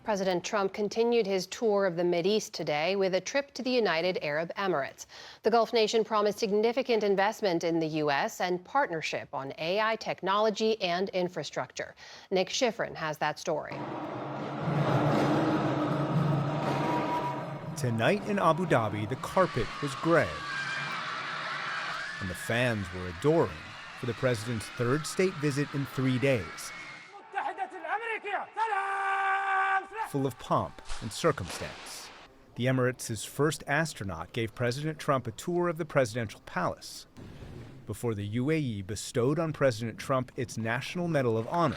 President Trump continued his tour of the Mideast today with a trip to the United Arab Emirates. The Gulf nation promised significant investment in the U.S. and partnership on AI technology and infrastructure. Nick Schifrin has that story. Tonight in Abu Dhabi, the carpet was gray, and the fans were adoring for the president's third state visit in 3 days, full of pomp and circumstance. The Emirates' first astronaut gave President Trump a tour of the presidential palace before the UAE bestowed on President Trump its National Medal of Honor.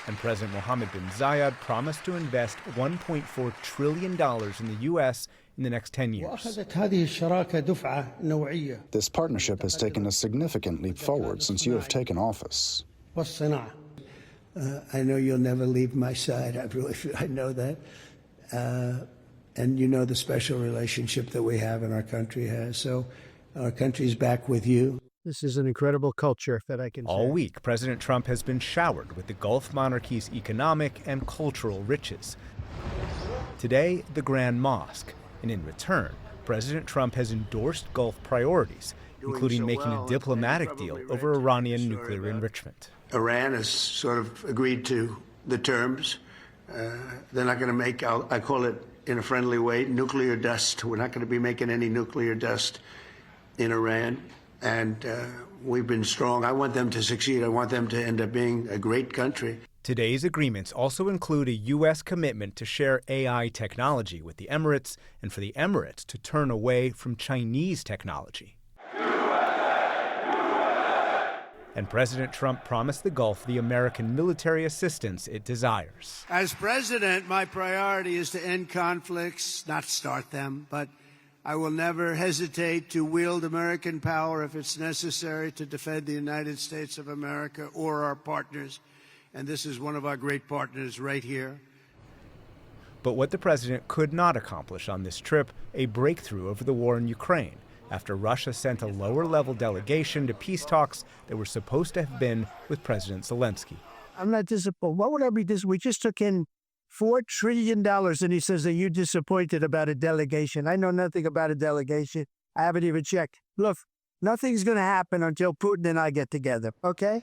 And President Mohammed bin Zayed promised to invest $1.4 trillion in the U.S. in the next 10 years. This partnership has taken a significant leap forward since you have taken office. I know you'll never leave my side. I know that. And you know the special relationship that we have and our country has. So our country's back with you. This is an incredible culture, that I can say. All week, President Trump has been showered with the Gulf monarchy's economic and cultural riches. Today, the Grand Mosque. And in return, President Trump has endorsed Gulf priorities, including making a diplomatic deal over Iranian nuclear enrichment. Iran has sort of agreed to the terms. They're not going to make, I call it in a friendly way, nuclear dust. We're not going to be making any nuclear dust in Iran. And we've been strong. I want them to succeed. I want them to end up being a great country. Today's agreements also include a U.S. commitment to share AI technology with the Emirates and for the Emirates to turn away from Chinese technology. And President Trump promised the Gulf the American military assistance it desires. As president, my priority is to end conflicts, not start them, but I will never hesitate to wield American power if it's necessary to defend the United States of America or our partners. And this is one of our great partners right here. But what the president could not accomplish on this trip, a breakthrough over the war in Ukraine, after Russia sent a lower-level delegation to peace talks that were supposed to have been with President Zelensky. I'm not disappointed. What would I be disappointed? We just took in $4 trillion, and he says that you're disappointed about a delegation. I know nothing about a delegation. I haven't even checked. Look, nothing's going to happen until Putin and I get together, okay?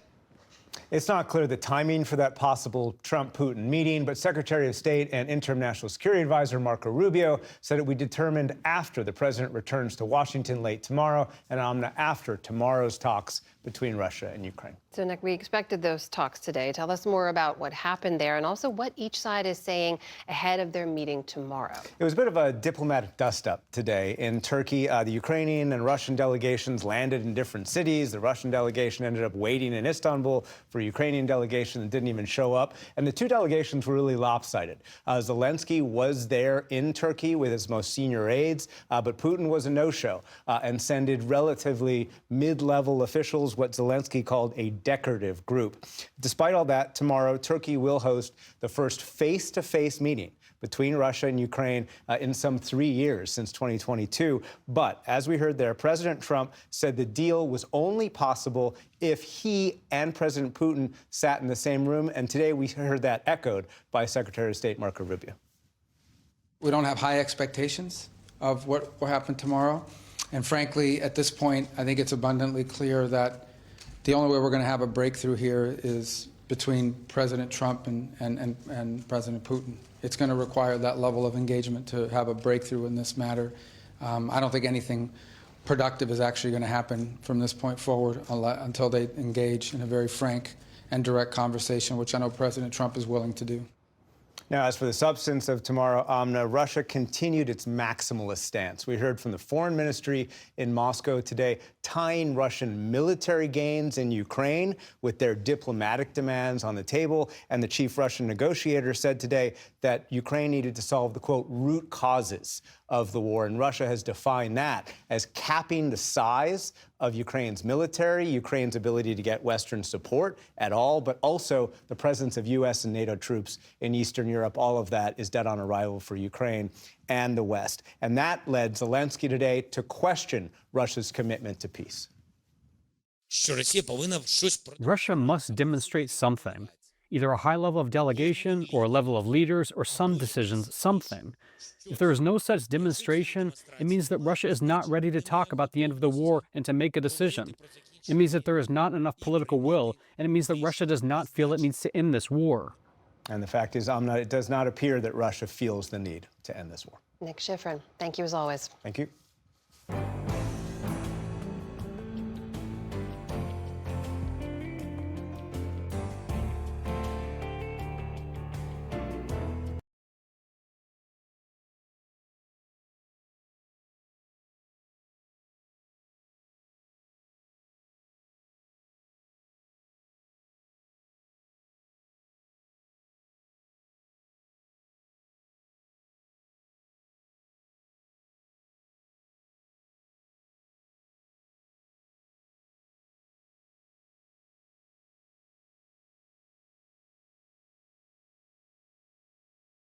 It's not clear the timing for that possible Trump-Putin meeting, but Secretary of State and Interim National Security Advisor Marco Rubio said it would be determined after the president returns to Washington late tomorrow and after tomorrow's talks between Russia and Ukraine. So, Nick, we expected those talks today. Tell us more about what happened there and also what each side is saying ahead of their meeting tomorrow. It was a bit of a diplomatic dust-up today in Turkey. The Ukrainian and Russian delegations landed in different cities. The Russian delegation ended up waiting in Istanbul for a Ukrainian delegation that didn't even show up. And the two delegations were really lopsided. Zelensky was there in Turkey with his most senior aides, but Putin was a no-show and sent relatively mid-level officials, what Zelensky called a decorative group. Despite all that, tomorrow, Turkey will host the first face-to-face meeting between Russia and Ukraine in some 3 years since 2022. But as we heard there, President Trump said the deal was only possible if he and President Putin sat in the same room. And today we heard that echoed by Secretary of State Marco Rubio. We don't have high expectations of what will happen tomorrow. And frankly, at this point, I think it's abundantly clear that the only way we're going to have a breakthrough here is between President Trump and President Putin. It's going to require that level of engagement to have a breakthrough in this matter. I don't think anything productive is actually going to happen from this point forward until they engage in a very frank and direct conversation, which I know President Trump is willing to do. Now, as for the substance of tomorrow, Russia continued its maximalist stance. We heard from the foreign ministry in Moscow today, tying Russian military gains in Ukraine with their diplomatic demands on the table. And the chief Russian negotiator said today that Ukraine needed to solve the, quote, root causes of the war. And Russia has defined that as capping the size of Ukraine's military, Ukraine's ability to get Western support at all, but also the presence of U.S. and NATO troops in Eastern Europe. All of that is dead on arrival for Ukraine and the West. And that led Zelensky today to question Russia's commitment to peace. Russia must demonstrate something. either a high level of delegation or a level of leaders or some decisions, something. If there is no such demonstration, it means that Russia is not ready to talk about the end of the war and to make a decision. It means that there is not enough political will, and it means that Russia does not feel it needs to end this war. And the fact is, Amna, it does not appear that Russia feels the need to end this war. Nick Schifrin, thank you as always. Thank you.